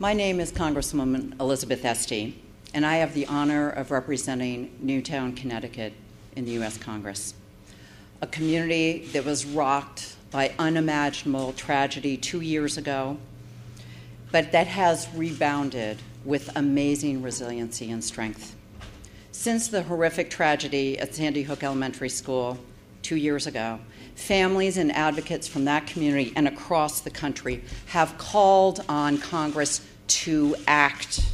My name is Congresswoman Elizabeth Esty, and I have the honor of representing Newtown, Connecticut in the U.S. Congress, a community that was rocked by unimaginable tragedy 2 years ago, but that has rebounded with amazing resiliency and strength. Since the horrific tragedy at Sandy Hook Elementary School 2 years ago, families and advocates from that community and across the country have called on Congress to act.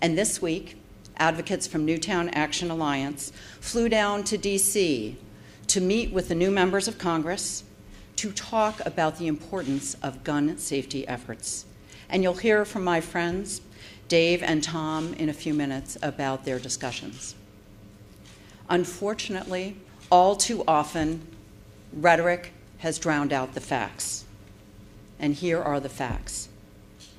And this week, advocates from Newtown Action Alliance flew down to D.C. to meet with the new members of Congress to talk about the importance of gun safety efforts. And you'll hear from my friends, Dave and Tom, in a few minutes about their discussions. Unfortunately, all too often, rhetoric has drowned out the facts. And here are the facts.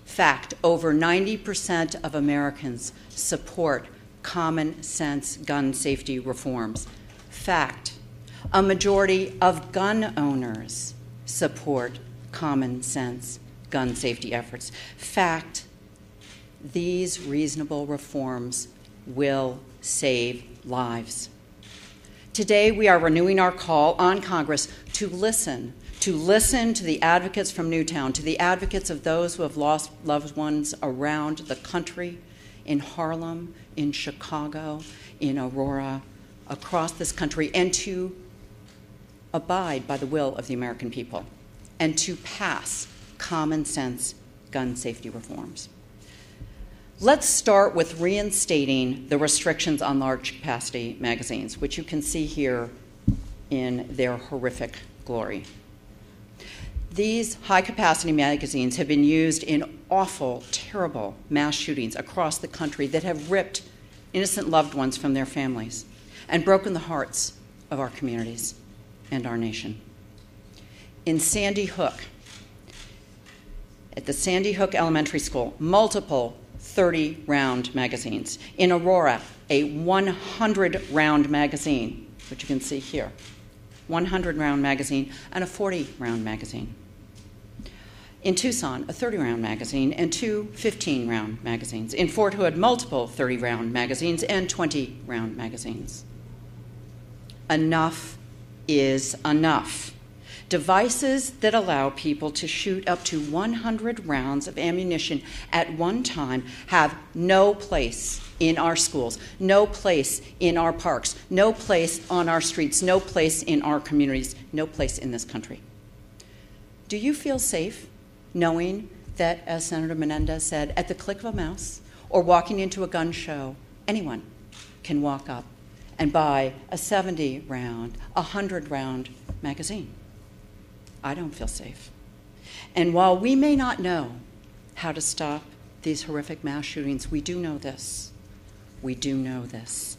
Fact, over 90% of Americans support common sense gun safety reforms. Fact, a majority of gun owners support common sense gun safety efforts. Fact, these reasonable reforms will save lives. Today, we are renewing our call on Congress to listen to the advocates from Newtown, to the advocates of those who have lost loved ones around the country, in Harlem, in Chicago, in Aurora, across this country, and to abide by the will of the American people, and to pass common sense gun safety reforms. Let's start with reinstating the restrictions on large capacity magazines, which you can see here in their horrific glory. These high-capacity magazines have been used in awful, terrible mass shootings across the country that have ripped innocent loved ones from their families and broken the hearts of our communities and our nation. In Sandy Hook, at the Sandy Hook Elementary School, multiple 30-round magazines. In Aurora, a 100-round magazine, which you can see here. 100-round magazine and a 40-round magazine. In Tucson, a 30-round magazine and two 15-round magazines. In Fort Hood, multiple 30-round magazines and 20-round magazines. Enough is enough. Devices that allow people to shoot up to 100 rounds of ammunition at one time have no place in our schools, no place in our parks, no place on our streets, no place in our communities, no place in this country. Do you feel safe knowing that, as Senator Menendez said, at the click of a mouse or walking into a gun show, anyone can walk up and buy a 70-round, 100-round magazine? I don't feel safe. And while we may not know how to stop these horrific mass shootings, we do know this. We do know this.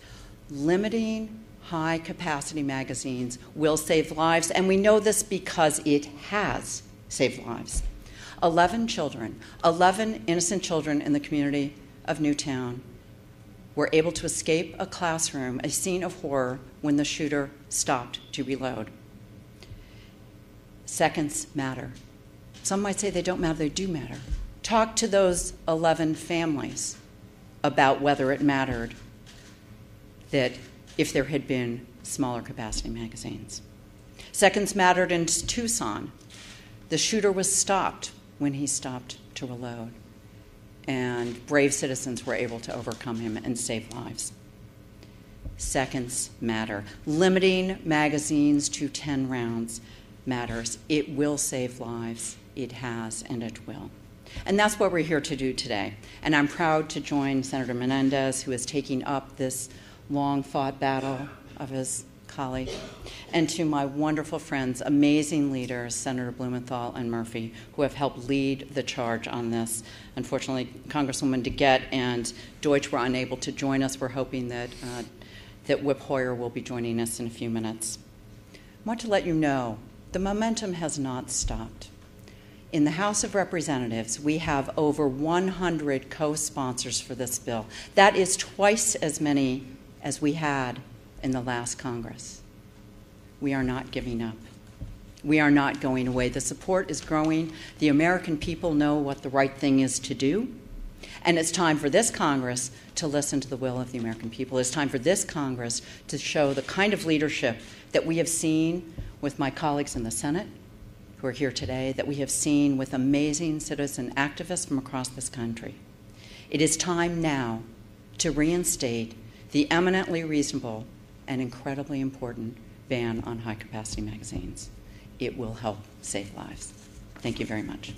Limiting high-capacity magazines will save lives, and we know this because it has saved lives. 11 innocent children in the community of Newtown were able to escape a classroom, a scene of horror, when the shooter stopped to reload. Seconds matter. Some might say they don't matter, they do matter. Talk to those 11 families about whether it mattered that if there had been smaller capacity magazines. Seconds mattered in Tucson. The shooter was stopped when he stopped to reload, and brave citizens were able to overcome him and save lives. Seconds matter. Limiting magazines to 10 rounds matters. It will save lives. It has, and it will. And that's what we're here to do today. And I'm proud to join Senator Menendez, who is taking up this long-fought battle of his colleague, and to my wonderful friends, amazing leaders, Senator Blumenthal and Murphy, who have helped lead the charge on this. Unfortunately, Congresswoman DeGette and Deutsch were unable to join us. We're hoping that Whip Hoyer will be joining us in a few minutes. I want to let you know the momentum has not stopped. In the House of Representatives, we have over 100 co-sponsors for this bill. That is twice as many as we had in the last Congress. We are not giving up. We are not going away. The support is growing. The American people know what the right thing is to do. And it's time for this Congress to listen to the will of the American people. It's time for this Congress to show the kind of leadership that we have seen with my colleagues in the Senate, who are here today, that we have seen with amazing citizen activists from across this country. It is time now to reinstate the eminently reasonable and incredibly important ban on high-capacity magazines. It will help save lives. Thank you very much.